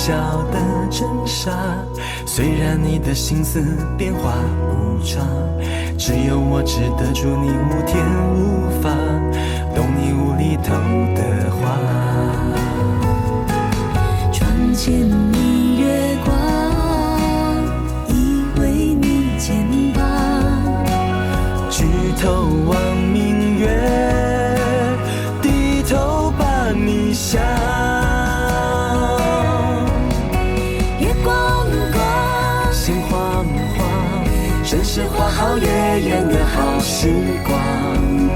晓的真傻。虽然你的心思变化无常，只有我知得住你无天无法，懂你无厘头的话。窗前明月光，依偎你肩膀，举头望明月，低头把你想。月光光，心慌慌，真是花好月圆的好时光。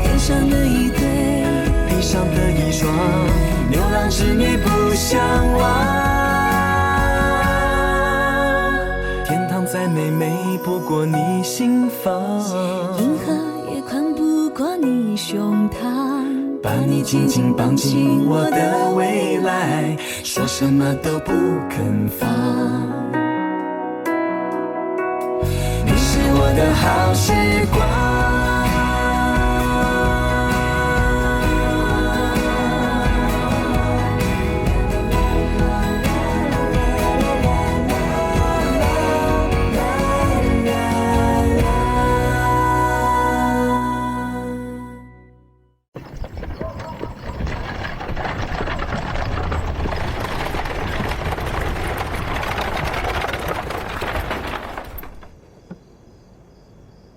天上的一对，地上的一双，牛郎织女不相忘。天堂再美，美不过你心房。银河也宽不过你胸膛。把你紧紧绑进我的未来，说什么都不肯放。你是我的好时光。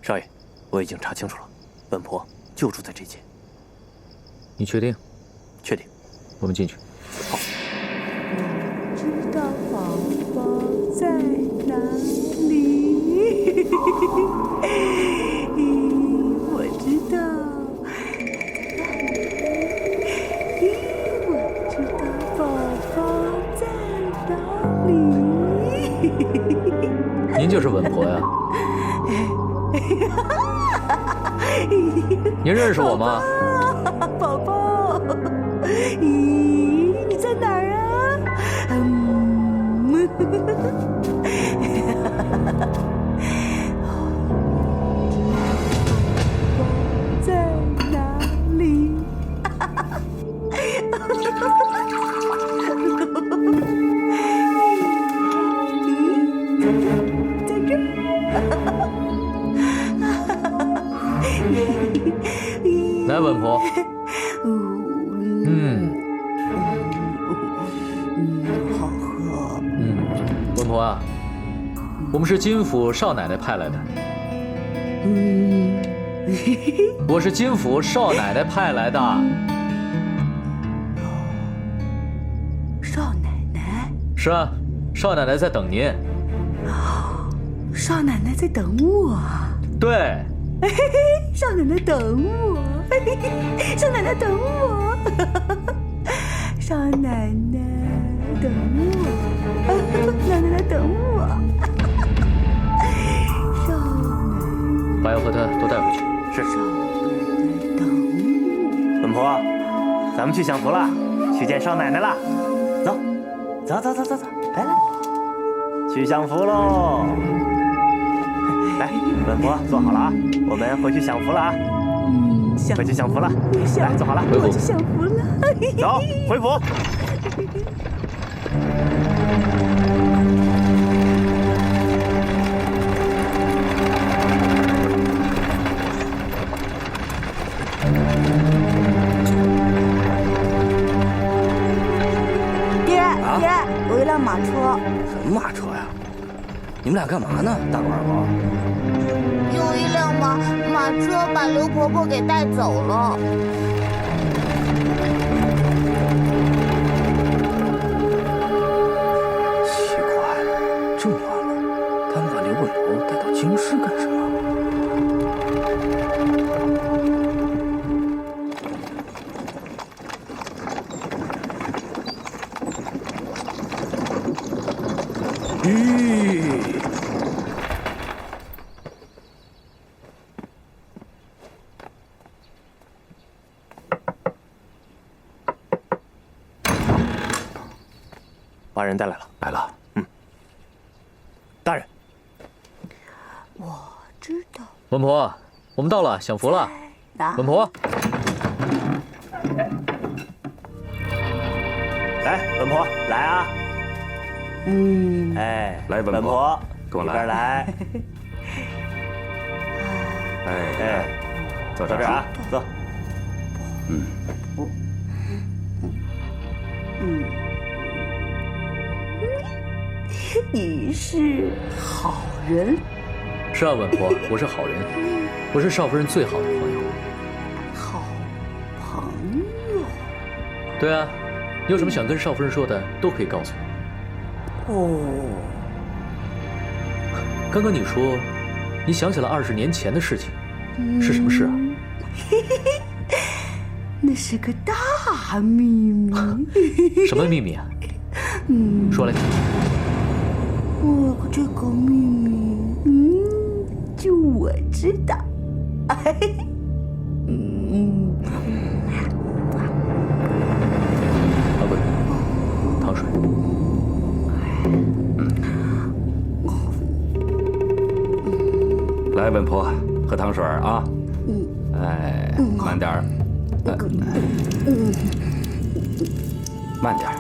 少爷，我已经查清楚了，本婆就住在这间。你确定？确定。我们进去。好。我知道宝宝在哪里，我知道，我知道宝宝在哪里。您就是稳婆呀？您认识我吗？宝宝，咦，你在哪儿啊？在哪里？在这儿。来，稳婆。好喝。稳婆啊，我们是金府少奶奶派来的。我是金府少奶奶派来的。少奶奶？是啊，少奶奶在等您。少奶奶在等我。对。少奶奶等我，少奶奶等我，少奶奶等我，奶奶等我，少奶奶。把药和他都带回去。是。少奶奶等我。本婆，咱们去享福了，去见少奶奶了。走，走走走走走，来来，去享福喽！来，本婆坐好了啊，我们回去享福了啊。回去享福了，来，坐好了，回去享福了。走，回府。爹，有一辆马车。什么马车呀？你们俩干嘛呢？大狗二狗。有一辆马车把刘婆婆给带走了。奇怪了，这么晚了，他们把刘稳婆带到京师干什么？把人带来了，来了。大人，我知道。稳婆，我们到了，享福了。稳婆，来，稳婆，来啊！哎，来，稳婆，跟我一边来。哎，坐这儿啊，坐。你是好人。是啊，稳婆，我是好人，我是少夫人最好的朋友。好朋友。对啊，你有什么想跟少夫人说的，都可以告诉我。哦。刚刚你说，你想起了20年前的事情，是什么事啊？那是个大秘密。什么秘密啊？说来听听。这个秘密，就我知道。阿贵，糖水。来，稳婆，喝糖水啊。哎，慢点儿。慢点儿。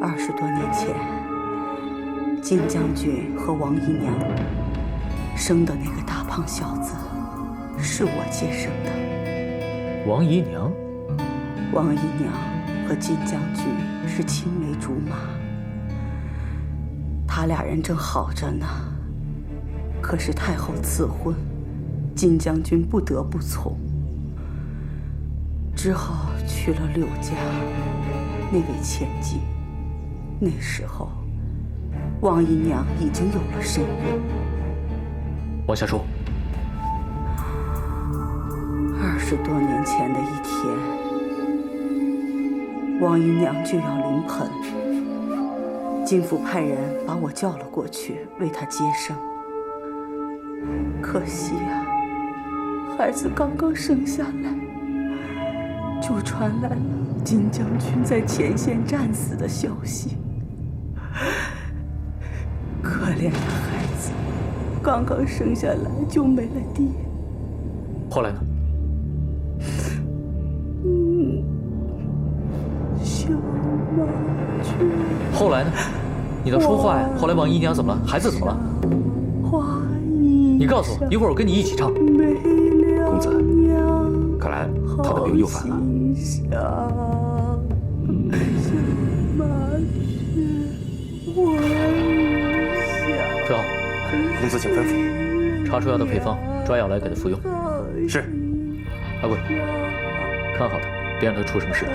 20多年前，金将军和王姨娘生的那个大胖小子，是我接生的。王姨娘？王姨娘和金将军是青梅竹马，他俩人正好着呢。可是太后赐婚，金将军不得不从，只好娶了柳家那位千金。那时候，王姨娘已经有了身孕。往下说。20多年前的一天，王姨娘就要临盆，金府派人把我叫了过去，为她接生。可惜呀，孩子刚刚生下来，就传来了金将军在前线战死的消息。可怜的孩子，刚刚生下来就没了爹。后来呢？小麻雀。后来呢？你倒说话呀！后来王姨娘怎么了？孩子怎么了？你告诉我，一会儿我跟你一起唱。公子，看来他的病又犯了。退后。公子请吩咐。查出药的配方，抓药来给他服用。是。阿贵，看好他，别让他出什么事。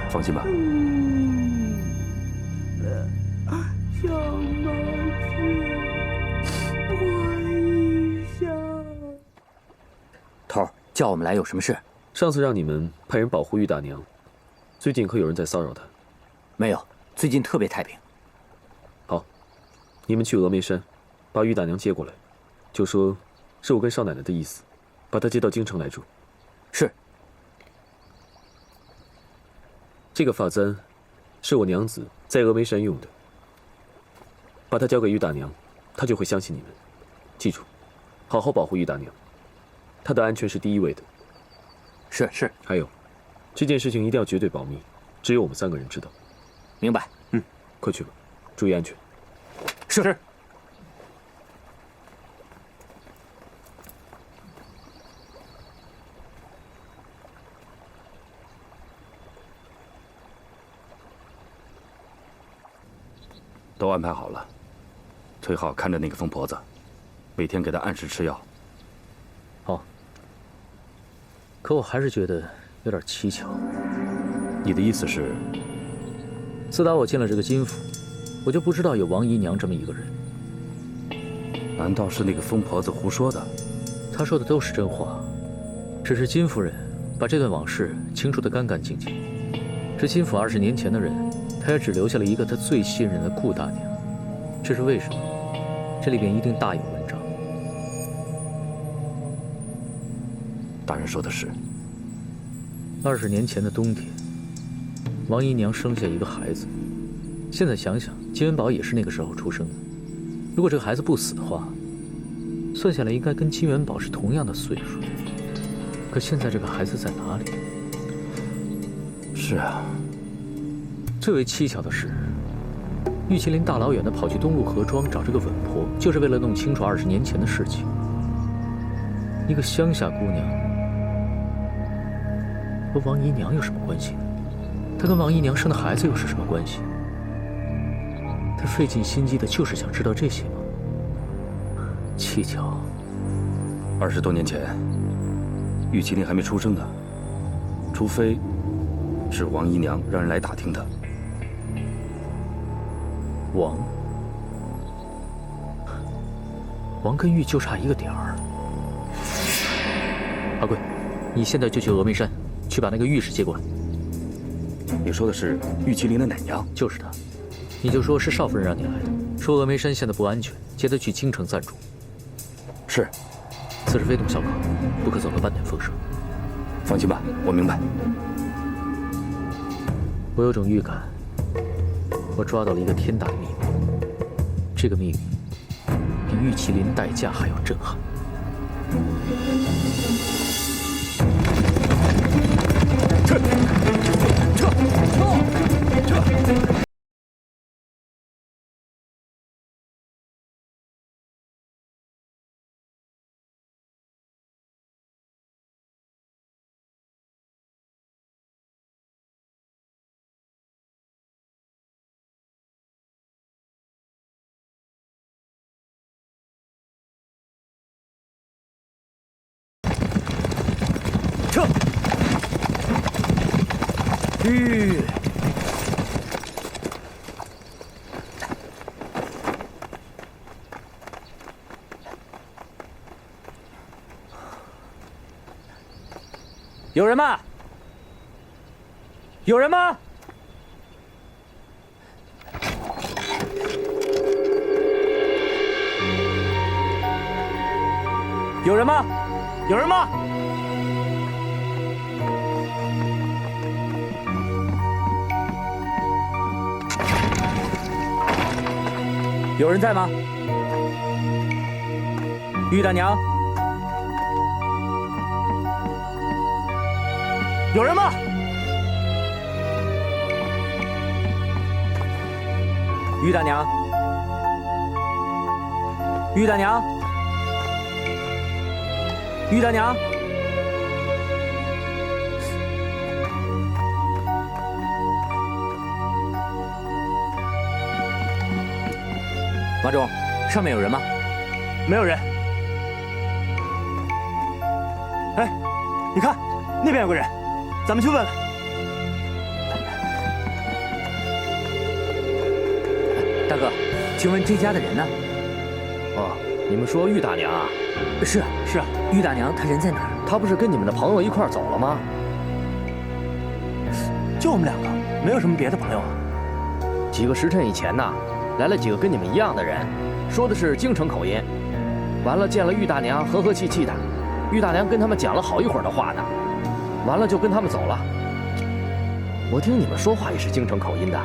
放心吧。小麻雀，头儿叫我们来有什么事？上次让你们派人保护玉大娘，最近可有人在骚扰她？没有，最近特别太平。好，你们去峨眉山，把玉大娘接过来，就说是我跟少奶奶的意思，把她接到京城来住。是。这个发簪是我娘子在峨眉山用的，把它交给玉大娘，她就会相信你们。记住，好好保护玉大娘，她的安全是第一位的。是。还有，这件事情一定要绝对保密，只有我们3个人知道。明白。快去吧，注意安全。是。都安排好了，崔浩看着那个疯婆子，每天给她按时吃药。好。可我还是觉得有点蹊跷。你的意思是？自打我进了这个金府，我就不知道有王姨娘这么一个人。难道是那个疯婆子胡说的？她说的都是真话，只是金夫人把这段往事清除得干干净净。这金府20年前的人，她也只留下了一个她最信任的顾大娘。这是为什么？这里边一定大有文章。大人说的是。20年前的冬天，王姨娘生下一个孩子。现在想想，金元宝也是那个时候出生的。如果这个孩子不死的话，算下来应该跟金元宝是同样的岁数。可现在这个孩子在哪里？是啊。最为蹊跷的是，玉麒麟大老远的跑去东陆河庄找这个稳婆，就是为了弄清楚20年前的事情。一个乡下姑娘和王姨娘有什么关系呢？她跟王姨娘生的孩子又是什么关系？她费尽心机的就是想知道这些吗？蹊跷。20多年前，玉麒麟还没出生呢，除非是王姨娘让人来打听的。王跟玉就差一个点儿。阿贵，你现在就去峨眉山，去把那个玉石接过来。你说的是玉麒麟的奶娘？就是她，你就说是少夫人让你来的，说峨眉山现在不安全，接她去京城暂住。是。此事非同小可，不可走漏半点风声。放心吧，我明白。我有种预感，我抓到了一个天大的秘密，这个秘密比玉麒麟代驾还要震撼。撤！玉，有人吗？有人吗？有人吗？有人吗？有人在吗？玉大娘，有人吗？玉大娘，玉大娘，玉大娘。马总，上面有人吗？没有人。哎，你看，那边有个人，咱们去问问。大哥，请问这家的人呢？哦，你们说玉大娘啊？是啊，玉大娘她人在哪儿？她不是跟你们的朋友一块儿走了吗？就我们两个，没有什么别的朋友啊。几个时辰以前呢，来了几个跟你们一样的人，说的是京城口音。完了见了玉大娘，和和气气的。玉大娘跟他们讲了好一会儿的话呢，完了就跟他们走了。我听你们说话也是京城口音的，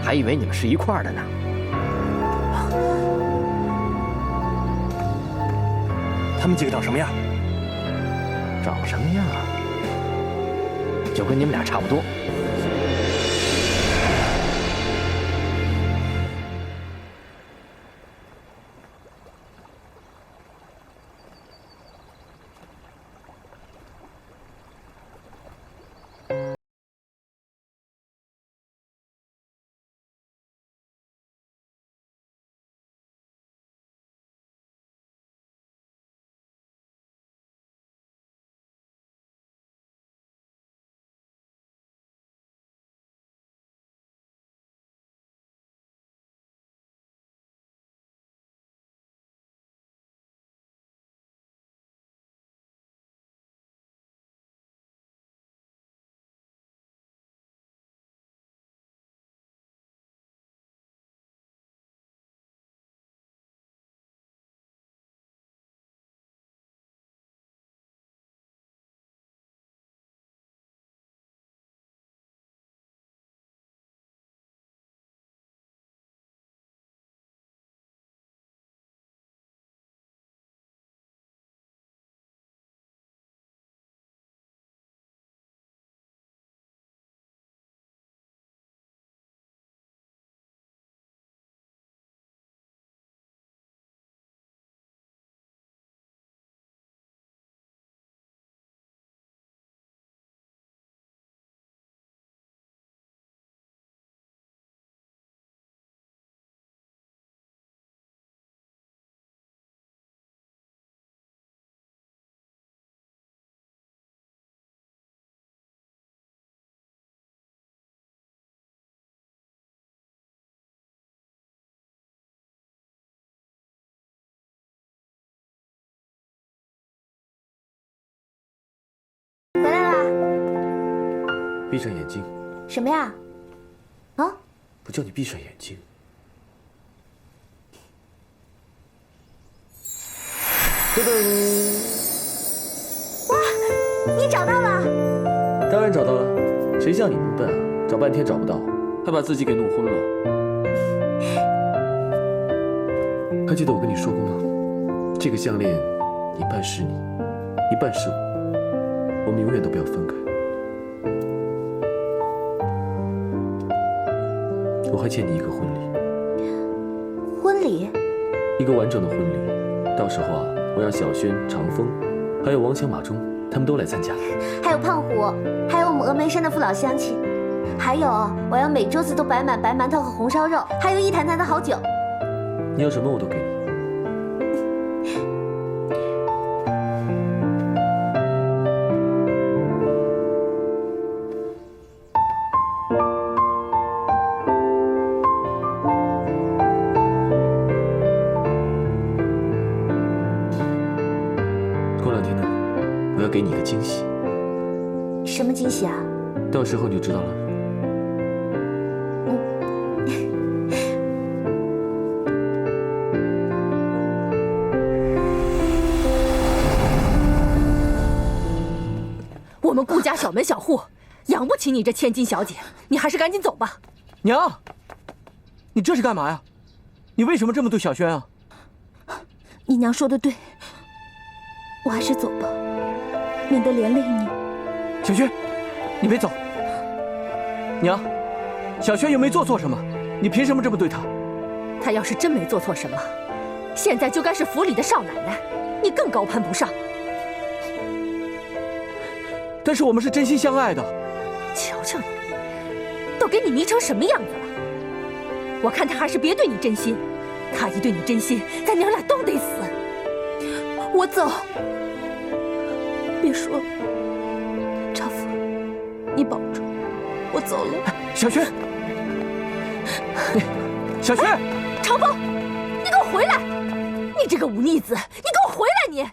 还以为你们是一块儿的呢。他们几个长什么样？长什么样？就跟你们俩差不多。闭上眼睛。什么呀？啊？不叫你闭上眼睛。噔噔。哇，你找到了？当然找到了，谁像你们笨啊？找半天找不到，还把自己给弄昏了。还记得我跟你说过吗？这个项链，一半是你，一半是我，我们永远都不要分开。我还欠你一个婚礼。婚礼？一个完整的婚礼。到时候啊，我让小轩、长风，还有王强、马忠，他们都来参加。还有胖虎，还有我们峨眉山的父老乡亲，还有我要每桌子都摆满白馒头和红烧肉，还有一坛坛的好酒。你要什么我都给你。过2天呢，我要给你一个惊喜。什么惊喜啊？到时候你就知道了。我们顾家小门小户，养不起你这千金小姐，你还是赶紧走吧。娘，你这是干嘛呀？你为什么这么对小轩啊？你娘说的对，我还是走吧，免得连累你。小轩，你别走。娘，小轩又没做错什么，你凭什么这么对他？她要是真没做错什么，现在就该是府里的少奶奶，你更高攀不上。但是我们是真心相爱的。瞧瞧你，都给你迷成什么样子了！我看他还是别对你真心，他一对你真心，咱娘俩都得死。我走。别说了，丈夫，你保重，我走了。小轩，小轩，长风，你给我回来！你这个忤逆子，你给我回来！你，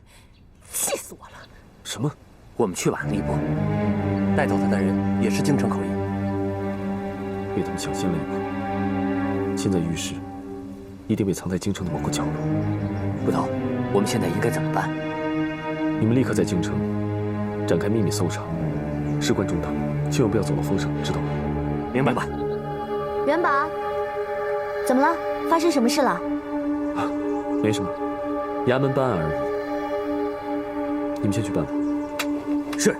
气死我了！什么？我们去吧，吏部。带走他的人也是京城口音，被他们抢先了一步。现在玉石一定被藏在京城的某个角落。不头，我们现在应该怎么办？你们立刻在京城展开秘密搜查，事关重大，千万不要走漏风声，知道吗？明白吧？元宝，怎么了？发生什么事了？没什么，衙门办案而已。你们先去办吧。是。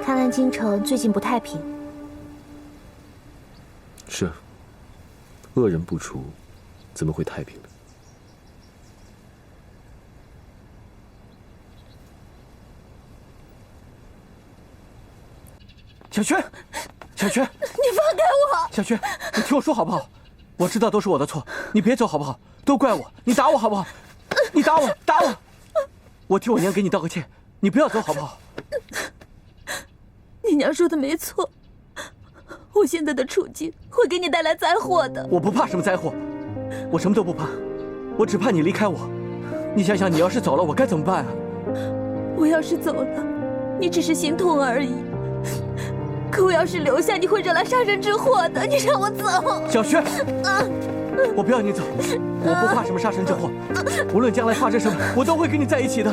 看来京城最近不太平。是，恶人不除，怎么会太平呢？小轩，小轩，你放开我！小轩，你听我说好不好？我知道都是我的错，你别走好不好？都怪我，你打我好不好？你打我，打我！我替我娘给你道个歉，你不要走好不好？你娘说的没错，我现在的处境会给你带来灾祸的。我不怕什么灾祸，我什么都不怕，我只怕你离开我。你想想，你要是走了，我该怎么办啊？我要是走了，你只是心痛而已。可我要是留下，你会惹来杀人之祸的。你让我走，小轩，我不要你走，我不怕什么杀身之祸，无论将来发生什么，我都会跟你在一起的。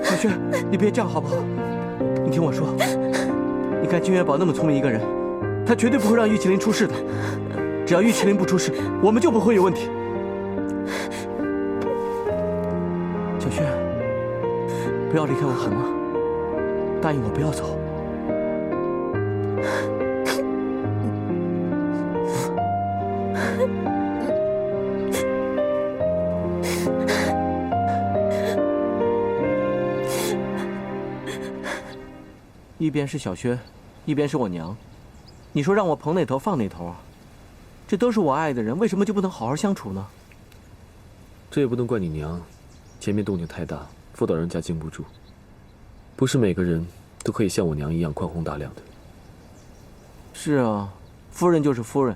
小轩，你别这样好不好？你听我说，你看金元宝那么聪明一个人，他绝对不会让玉麒麟出事的。只要玉麒麟不出事，我们就不会有问题。小轩，不要离开我好吗？答应我不要走。一边是小轩，一边是我娘，你说让我捧哪头放哪头啊？这都是我爱的人，为什么就不能好好相处呢？这也不能怪你娘，前面动静太大，妇道人家经不住。不是每个人都可以像我娘一样宽宏大量的。是啊，夫人就是夫人。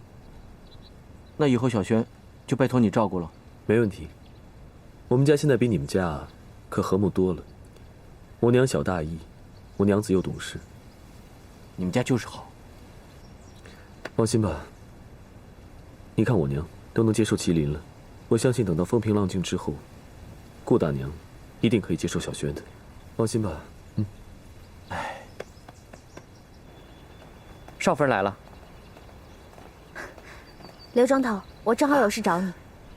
那以后小轩就拜托你照顾了。没问题，我们家现在比你们家可和睦多了。我娘小大义，我娘子又懂事。你们家就是好。放心吧，你看我娘都能接受麒麟了，我相信等到风平浪静之后，顾大娘一定可以接受小轩的。放心吧。少夫人来了。刘庄头，我正好有事找你。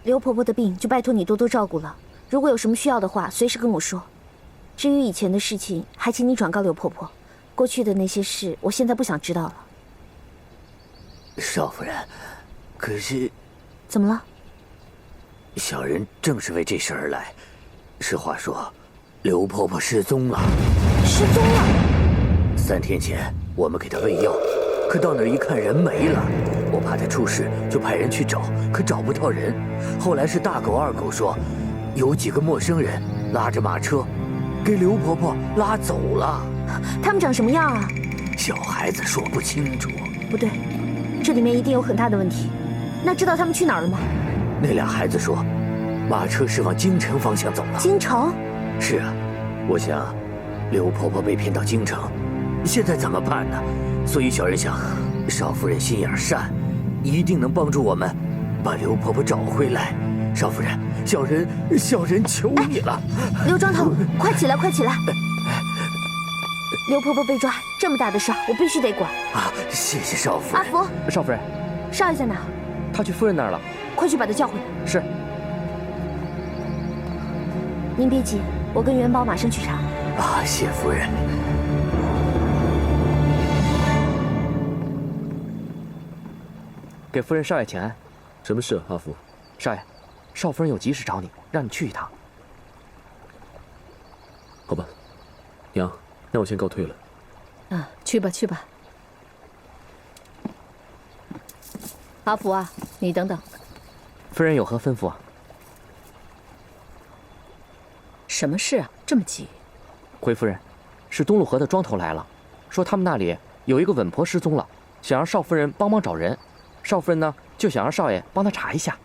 刘婆婆的病就拜托你多多照顾了，如果有什么需要的话，随时跟我说。至于以前的事情，还请你转告刘婆婆。过去的那些事，我现在不想知道了。少夫人，可是，怎么了？小人正是为这事而来。实话说，刘婆婆失踪了。失踪了？3天前，我们给她喂药，可到那儿一看人没了，我怕她出事，就派人去找，可找不到人。后来是大狗、二狗说，有几个陌生人拉着马车，给刘婆婆拉走了。他们长什么样啊？小孩子说不清楚。不对，这里面一定有很大的问题。那知道他们去哪儿了吗？那俩孩子说，马车是往京城方向走了。京城？是啊，我想，刘婆婆被骗到京城，现在怎么办呢？所以小人想，少夫人心眼善，一定能帮助我们，把刘婆婆找回来。少夫人，小人求你了。刘庄头，快起来，快起来！刘婆婆被抓，这么大的事儿，我必须得管。啊，谢谢少夫人。阿福，少夫人，少爷在哪？他去夫人那儿了。快去把他叫回来。是。您别急，我跟元宝马上去查。啊，谢夫人。给夫人、少爷请安。什么事啊，阿福？少爷，少夫人有急事找你，让你去一趟。好吧，娘。那我先告退了。去吧去吧。阿福啊，你等等。夫人有何吩咐啊？什么事啊？这么急？回夫人，是东陆河的庄头来了，说他们那里有一个稳婆失踪了，想让少夫人帮忙找人。少夫人呢，就想让少爷帮他查一下。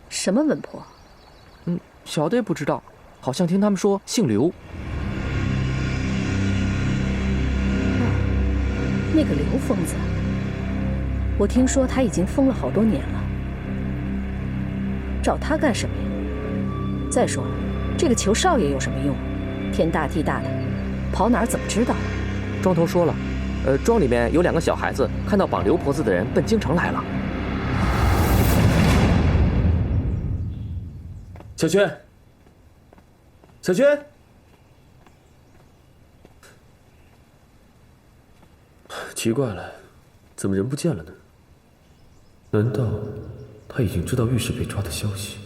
什么稳婆？小的也不知道，好像听他们说姓刘。那个刘疯子，我听说他已经疯了好多年了，找他干什么呀？再说了，这个求少爷有什么用？天大地大的，跑哪儿怎么知道？庄头说了，庄里面有2个小孩子看到绑刘婆子的人奔京城来了。小轩，小轩。奇怪了，怎么人不见了呢？难道他已经知道御史被抓的消息？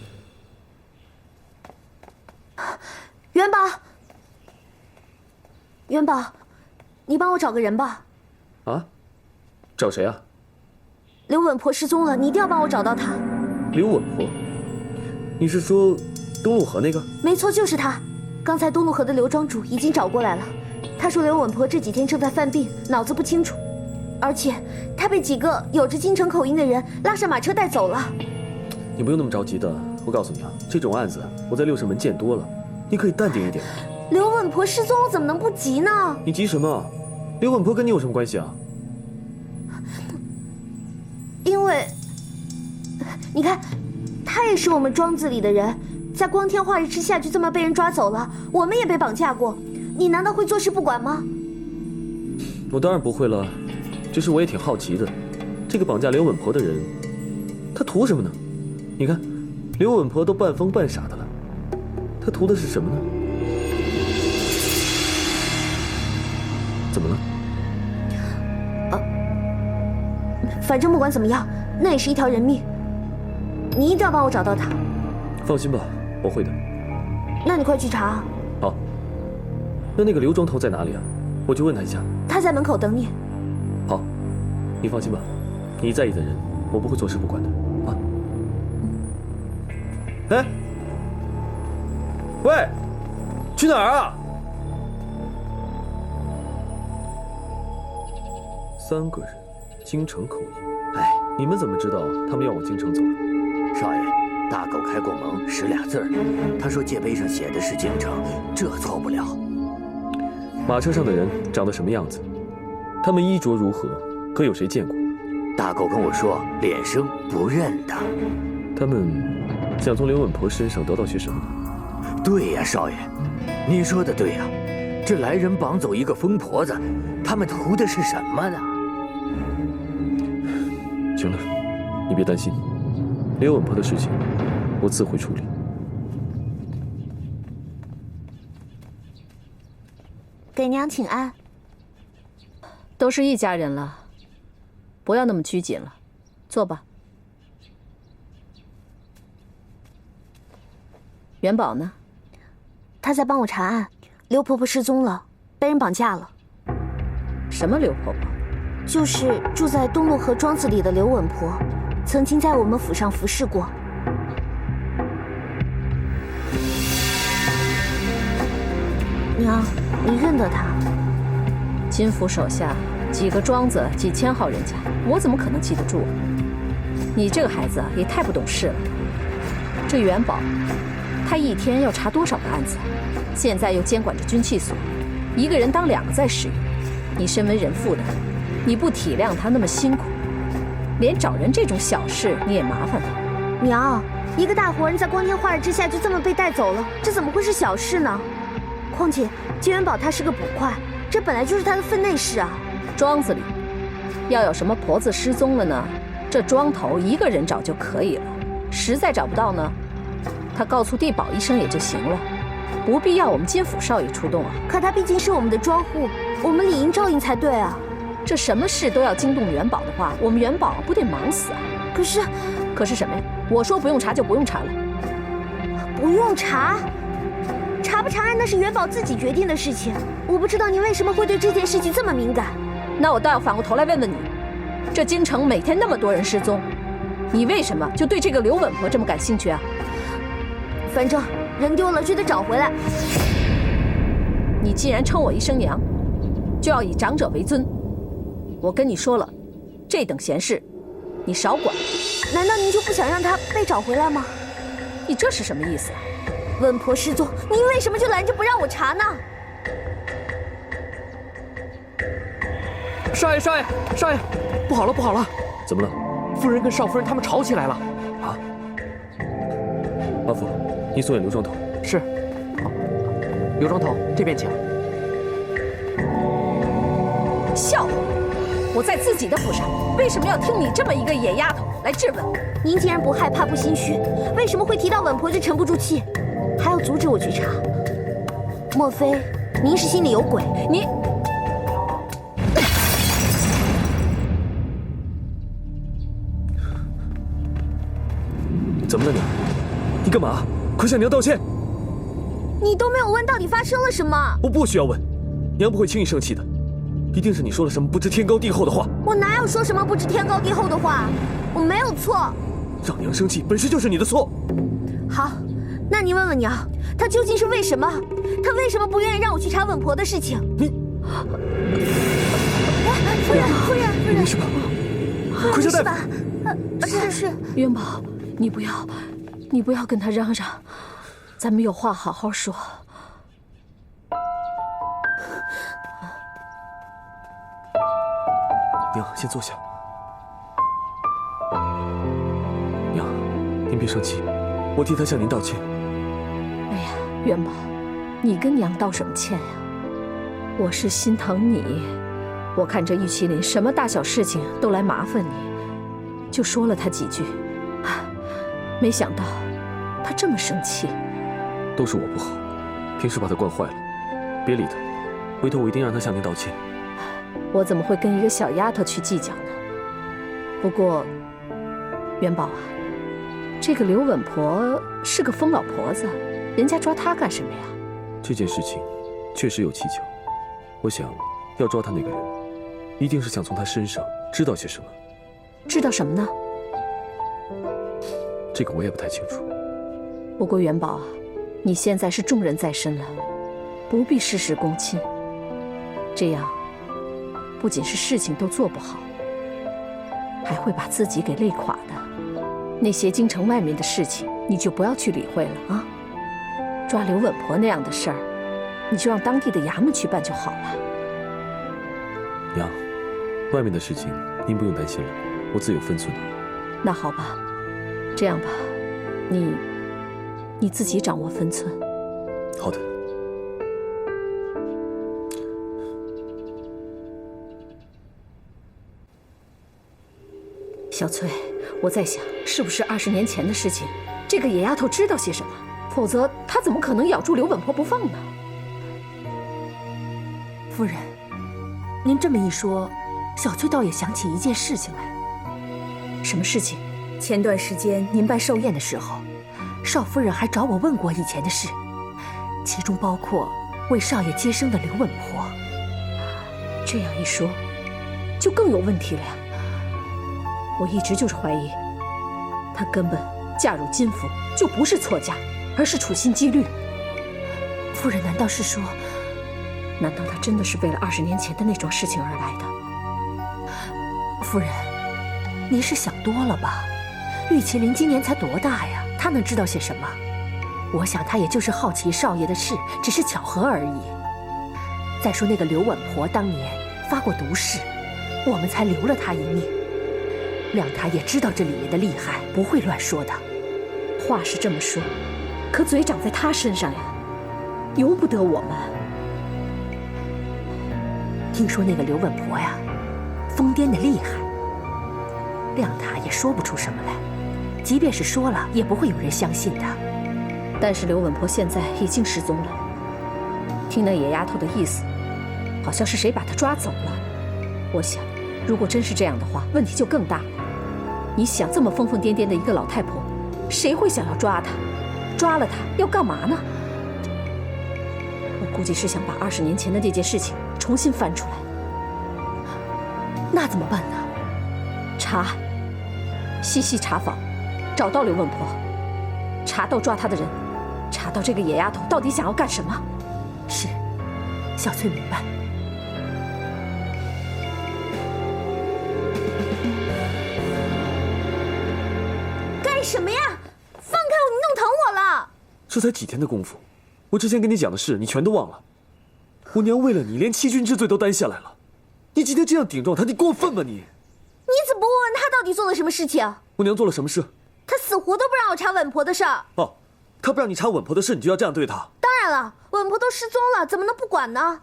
元宝，元宝，你帮我找个人吧。啊？找谁啊？刘稳婆失踪了，你一定要帮我找到她。刘稳婆？你是说东陆河那个？没错，就是她。刚才东陆河的刘庄主已经找过来了，他说刘稳婆这几天正在犯病，脑子不清楚。而且，他被几个有着京城口音的人拉上马车带走了。你不用那么着急的，我告诉你啊，这种案子我在六神门见多了，你可以淡定一点。刘稳婆失踪了，怎么能不急呢？你急什么？刘稳婆跟你有什么关系啊？因为，你看，她也是我们庄子里的人，在光天化日之下就这么被人抓走了，我们也被绑架过，你难道会坐视不管吗？我当然不会了。只是我也挺好奇的，这个绑架刘稳婆的人，他图什么呢？你看，刘稳婆都半疯半傻的了，他图的是什么呢？怎么了？反正不管怎么样，那也是一条人命，你一定要帮我找到他。放心吧，我会的。那你快去查。好。那个刘庄头在哪里啊？我去问他一下。他在门口等你。好，你放心吧，你在意的人，我不会坐视不管的啊。哎，喂，去哪儿啊？3个人，京城口音。哎，你们怎么知道他们要往京城走？少爷，大狗开过蒙，10俩字儿。他说界碑上写的是京城，这错不了。马车上的人长得什么样子？他们衣着如何？可有谁见过？大狗跟我说，脸生不认得。他们想从刘稳婆身上得到些什么？对呀，少爷，你说的对呀。这来人绑走一个疯婆子，他们图的是什么呢？行了，你别担心，刘稳婆的事情我自会处理。给娘请安。都是一家人了，不要那么拘谨了，坐吧。元宝呢？她在帮我查案，刘婆婆失踪了，被人绑架了。什么刘婆婆？就是住在东陆河庄子里的刘稳婆，曾经在我们府上服侍过。娘，你认得她？金府手下几个庄子几千号人家，我怎么可能记得住啊？你这个孩子也太不懂事了。这元宝，他一天要查多少个案子？现在又监管着军器所，一个人当2个在使用。你身为人妇的，你不体谅他那么辛苦，连找人这种小事你也麻烦他。娘，一个大活人在光天化日之下就这么被带走了，这怎么会是小事呢？况且金元宝他是个捕快，这本来就是他的分内事啊。庄子里要有什么婆子失踪了呢，这庄头一个人找就可以了。实在找不到呢，他告诉地保一声也就行了，不必要我们金府少爷出动啊。可他毕竟是我们的庄户，我们理应照应才对啊。这什么事都要惊动元宝的话，我们元宝不得忙死啊？可是什么呀？我说不用查就不用查了。不用查？查不查案那是元宝自己决定的事情。我不知道你为什么会对这件事情这么敏感。那我倒要反过头来问问你，这京城每天那么多人失踪，你为什么就对这个刘稳婆这么感兴趣啊？反正人丢了就得找回来。你既然称我一声娘，就要以长者为尊。我跟你说了，这等闲事你少管。难道您就不想让她被找回来吗？你这是什么意思啊？稳婆失踪，您为什么就拦着不让我查呢？少爷，不好了！怎么了？夫人跟少夫人他们吵起来了。啊！阿福，你送给刘庄头。是。好，刘庄头这边请。笑话！我在自己的府上，为什么要听你这么一个野丫头来质问？您既然不害怕不心虚，为什么会提到稳婆就沉不住气，还要阻止我去查？莫非您是心里有鬼？你怎么了你？你干嘛？快向娘道歉！你都没有问到底发生了什么。我不需要问，娘不会轻易生气的，一定是你说了什么不知天高地厚的话。我哪有说什么不知天高地厚的话？我没有错。让娘生气本身就是你的错。好，那你问问娘，她究竟是为什么？她为什么不愿意让我去查稳婆的事情？你，夫人，你没事吧？快叫大夫！是。元宝，你不要跟他嚷嚷，咱们有话好好说。娘，先坐下。娘，您别生气，我替他向您道歉。哎呀，元宝，你跟娘道什么歉呀？我是心疼你，我看这玉麒麟什么大小事情都来麻烦你，就说了他几句，没想到他这么生气。都是我不好，平时把他惯坏了。别理他，回头我一定让他向您道歉。我怎么会跟一个小丫头去计较呢？不过，元宝啊，这个刘稳婆是个疯老婆子，人家抓她干什么呀？这件事情确实有蹊跷，我想要抓她那个人，一定是想从她身上知道些什么。知道什么呢？这个我也不太清楚。不过元宝啊，你现在是重任在身了，不必事事躬亲，这样不仅是事情都做不好，还会把自己给累垮的。那些京城外面的事情，你就不要去理会了啊。抓刘稳婆那样的事儿，你就让当地的衙门去办就好了。娘，外面的事情您不用担心了，我自有分寸的。那好吧，这样吧，你自己掌握分寸。好的。小翠，我在想，是不是20年前的事情，这个野丫头知道些什么？否则她怎么可能咬住刘稳婆不放呢？夫人，您这么一说，小翠倒也想起一件事情来。什么事情？前段时间您办寿宴的时候，少夫人还找我问过以前的事，其中包括为少爷接生的刘稳婆。这样一说，就更有问题了呀。我一直就是怀疑，她根本嫁入金府就不是错嫁，而是处心积虑。夫人难道是说，难道她真的是为了20年前的那桩事情而来的？夫人，您是想多了吧？玉麒麟今年才多大呀？他能知道些什么？我想他也就是好奇少爷的事，只是巧合而已。再说那个刘稳婆当年发过毒誓，我们才留了她一命。谅他也知道这里面的厉害，不会乱说的。话是这么说，可嘴长在他身上呀，由不得我们。听说那个刘稳婆呀，疯癫的厉害，谅他也说不出什么来。即便是说了，也不会有人相信的。但是刘稳婆现在已经失踪了，听那野丫头的意思，好像是谁把她抓走了。我想，如果真是这样的话，问题就更大了。你想，这么疯疯癫癫的一个老太婆，谁会想要抓她？抓了她要干嘛呢？我估计是想把20年前的这件事情重新翻出来。那怎么办呢？查，细细查访，找到刘稳婆，查到抓她的人，查到这个野丫头到底想要干什么。是，小翠明白。什么呀？放开我！你弄疼我了。这才几天的功夫，我之前跟你讲的事你全都忘了。我娘为了你连欺君之罪都担下来了，你今天这样顶撞她，你过分吗你？你怎么不问问她到底做了什么事情？我娘做了什么事？她死活都不让我查稳婆的事儿。哦，她不让你查稳婆的事，你就要这样对她？当然了，稳婆都失踪了，怎么能不管呢？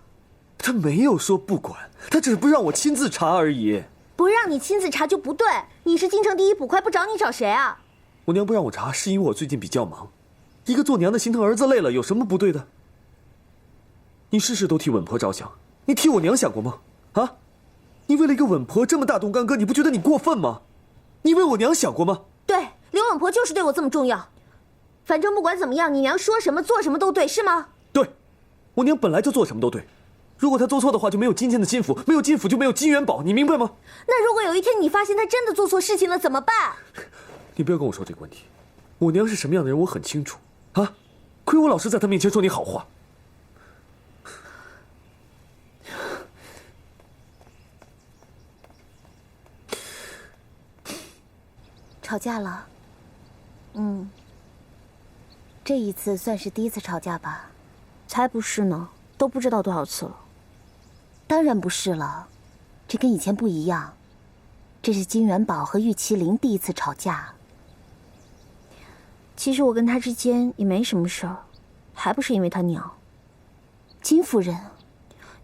她没有说不管，她只是不让我亲自查而已。不让你亲自查就不对，你是京城第一捕快，不找你找谁啊？我娘不让我查，是因为我最近比较忙。一个做娘的心疼儿子累了，有什么不对的？你事事都替稳婆着想，你替我娘想过吗？啊？你为了一个稳婆这么大动干戈，你不觉得你过分吗？你为我娘想过吗？对，刘稳婆就是对我这么重要。反正不管怎么样，你娘说什么做什么都对，是吗？对，我娘本来就做什么都对。如果她做错的话，就没有今天的金府，没有金府就没有金元宝，你明白吗？那如果有一天你发现她真的做错事情了，怎么办？你不要跟我说这个问题，我娘是什么样的人我很清楚啊！亏我老是在她面前说你好话。吵架了，这一次算是第一次吵架吧？才不是呢，都不知道多少次了。当然不是了，这跟以前不一样，这是金元宝和玉麒麟第一次吵架。其实我跟他之间也没什么事儿，还不是因为他娘。金夫人，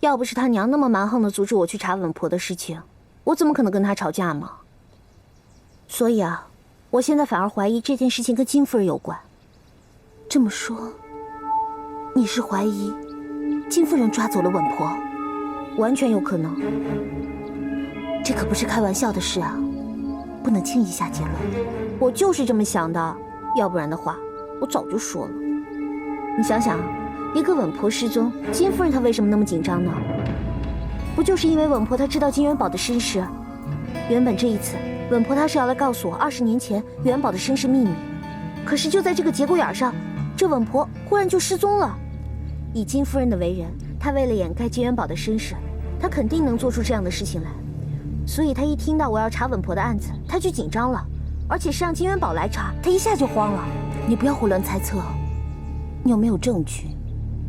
要不是他娘那么蛮横的阻止我去查稳婆的事情，我怎么可能跟他吵架嘛？所以啊，我现在反而怀疑这件事情跟金夫人有关。这么说，你是怀疑金夫人抓走了稳婆？完全有可能。这可不是开玩笑的事啊，不能轻易下结论。我就是这么想的，要不然的话，我早就说了。你想想，一个稳婆失踪，金夫人她为什么那么紧张呢？不就是因为稳婆她知道金元宝的身世？原本这一次，稳婆她是要来告诉我20年前元宝的身世秘密，可是就在这个节骨眼上，这稳婆忽然就失踪了。以金夫人的为人，她为了掩盖金元宝的身世，她肯定能做出这样的事情来。所以她一听到我要查稳婆的案子，她就紧张了，而且是让金元宝来查，她一下就慌了。你不要胡乱猜测，你有没有证据？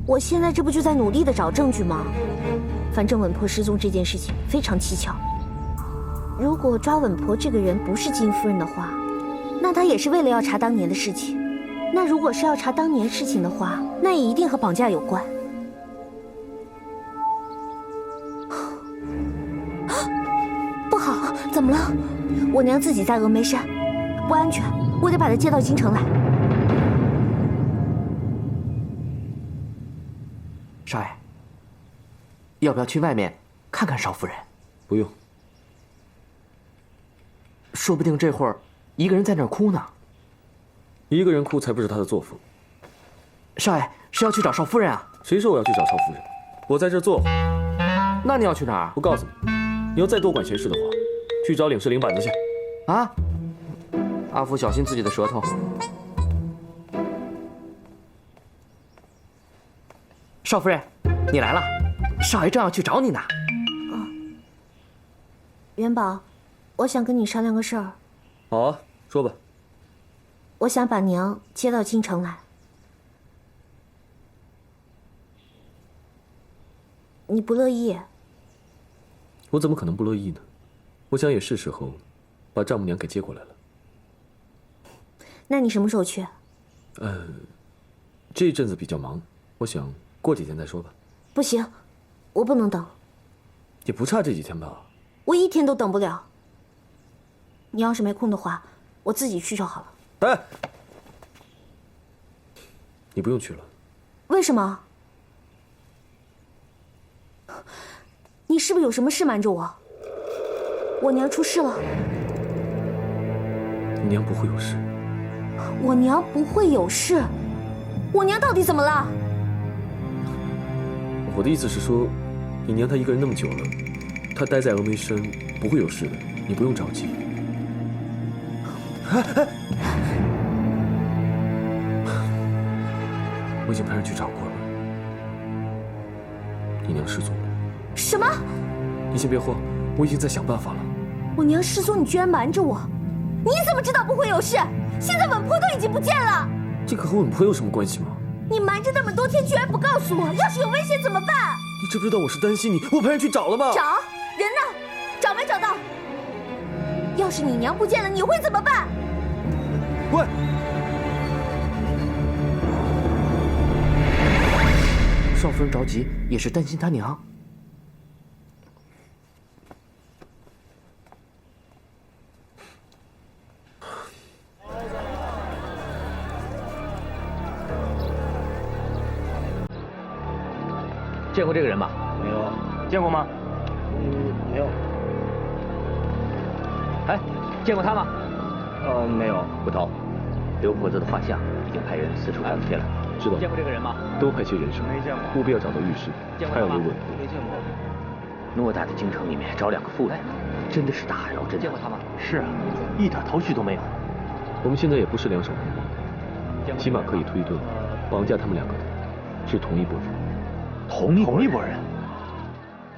我现在这不就在努力的找证据吗？反正稳婆失踪这件事情非常蹊跷。如果抓稳婆这个人不是金夫人的话，那他也是为了要查当年的事情。那如果是要查当年事情的话，那也一定和绑架有关。不好，怎么了？我娘自己在峨眉山，不安全，我得把她接到京城来。少爷，要不要去外面看看少夫人？不用。说不定这会儿一个人在那儿哭呢。一个人哭才不是他的作风。少爷是要去找少夫人啊？谁说我要去找少夫人？我在这坐会。那你要去哪儿？我告诉你，你要再多管闲事的话，去找领事领板子去。啊！阿福小心自己的舌头。少夫人，你来了，少爷正要去找你呢。元宝，我想跟你商量个事儿。好啊，说吧。我想把娘接到京城来。你不乐意？我怎么可能不乐意呢？我想也是时候把丈母娘给接过来了。那你什么时候去？这一阵子比较忙，我想过几天再说吧。不行，我不能等。也不差这几天吧？我一天都等不了。你要是没空的话，我自己去就好了。哎，你不用去了。为什么？你是不是有什么事瞒着我？我娘出事了。你娘不会有事。我娘不会有事。我娘到底怎么了？我的意思是说，你娘她一个人那么久了，她待在峨眉山不会有事的，你不用着急。我已经派人去找过了，你娘失踪了。什么？你先别慌，我已经在想办法了。我娘失踪，你居然瞒着我？你怎么知道不会有事？现在稳婆都已经不见了。这可和稳婆有什么关系吗？你瞒着那么多天，居然不告诉我，要是有危险怎么办？你知不知道我是担心你？我派人去找了吗？找人呢？找没找到？要是你娘不见了，你会怎么办？喂！少夫人着急，也是担心她娘。见过这个人吗？没有。见过吗？没有。哎，见过他吗？没有。捕头，刘婆子的画像已经派人四处张贴了。知道。见过这个人吗？都派些人手，没见过。务必要找到玉尸，还有刘稳婆。没见过。偌大的京城里面找两个妇人，真的是大扰阵。见过他吗？是啊，一点头绪都没有。我们现在也不是两手空空，起码可以推断，绑架他们两个的是同一拨人。同一拨人。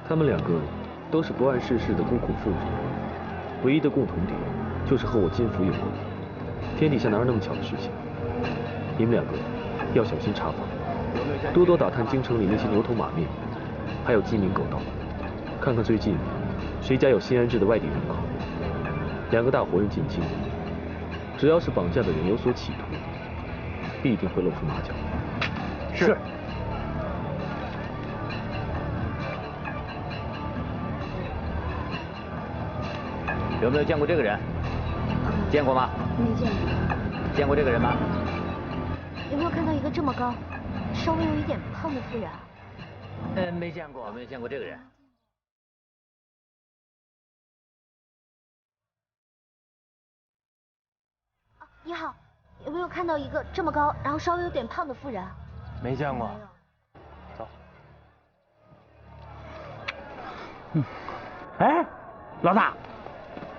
他们两个都是不谙世事的孤苦妇人，唯一的共同点就是和我金府有关。天底下哪有那么巧的事情？你们两个要小心查访，多多打探京城里那些牛头马面，还有鸡鸣狗盗，看看最近谁家有新安置的外地人口。两个大活人进京，只要是绑架的人有所企图，必定会露出马脚。是。有没有见过这个人？见过吗？没见过。见过这个人吗？有没有看到一个这么高，稍微有一点胖的妇人？没见过。有没有见过这个人？你好，有没有看到一个这么高，然后稍微有点胖的妇人？没见过。走。哎，老大。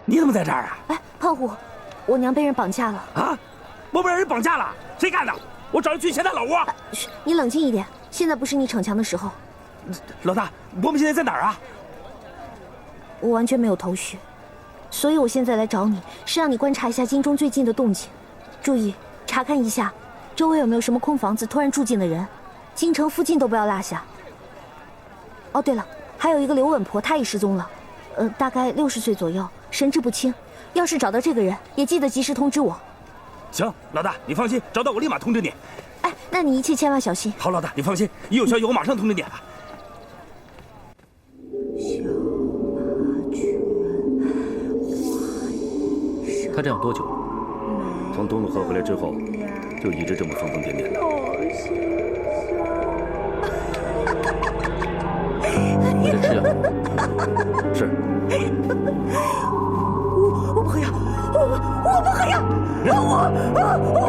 你怎么在这儿啊？哎，胖虎，我娘被人绑架了。啊！我被人绑架了，谁干的？我找人去钱大老窝。嘘，你冷静一点，现在不是你逞强的时候。老大，我们现在在哪儿啊？我完全没有头绪，所以我现在来找你，是让你观察一下京中最近的动静，注意查看一下，周围有没有什么空房子突然住进的人，京城附近都不要落下。哦，对了，还有一个刘稳婆，她也失踪了，大概60岁左右，神志不清。要是找到这个人，也记得及时通知我。行，老大你放心，找到我立马通知你。哎，那你一切千万小心。好，老大你放心，一有消息我马上通知你。他这样多久了？从东陆河回来之后，就一直这么疯疯癫癫的。你在吃药？是。我不喝药，我不喝药，我